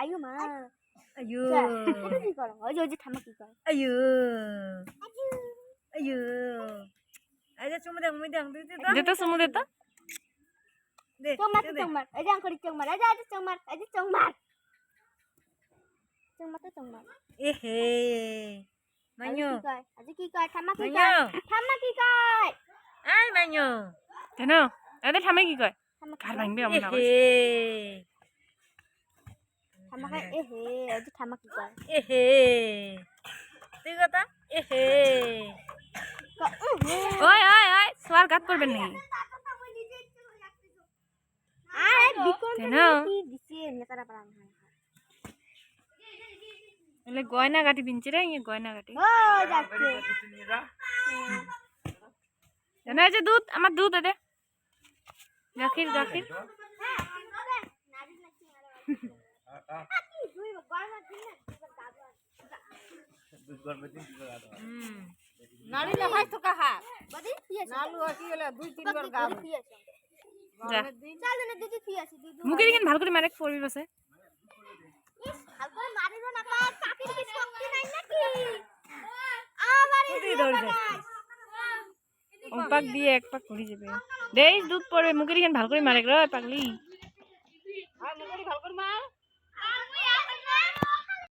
আয়ো মা আয়ো এটা কি করো ওই যে ঠাম্মা কি করে আয়ো আয়ো আরে চুমু দে দে তো চুমু দে তো দে চংমার এই যে আঙ্কড়ি চংমার এই যে চংমার এই যে চংমার চংমার এ হে মাইনু আজি কি কয় ঠাম্মা কি মাইনু কয় আই মাইনু কেন আরে ঠামে কি কয় কার ভাঙবে এ আমরা না হে ঠাম্মা কয় এ হে আজি ঠাম্মা কি কয় এ হে তুই কথা এ হে ওই ওই ওই সোয়ার গাত পড়বেন নাকি আরে বিকন কেন? কি দিছে নেতারা পারাম এলে গয়না গাটি পিনছে রে ইয়ে গয়না গাটি ও যাচ্ছে জানা এই যে দুধ আমার দুধ দে গাখির গাখির নাড়ি লাগাই তো কাহা বদি কি আছে নালু কি হলো 2-3 বার গাব কি আছে যা চল না দিদি কি আছে দিদি মুখে দেখেন ভালো করে মারে পড়বি বসে ইস হালকা মারিরো না কা চাকির কি শক্তি নাই নাকি আমারে তুই দৌড় যা ও পাক দিয়ে এক পাক পড়ে যাবে দেই দুধ পড়বে মুখে দেখেন ভালো করে মারে রে পাগলি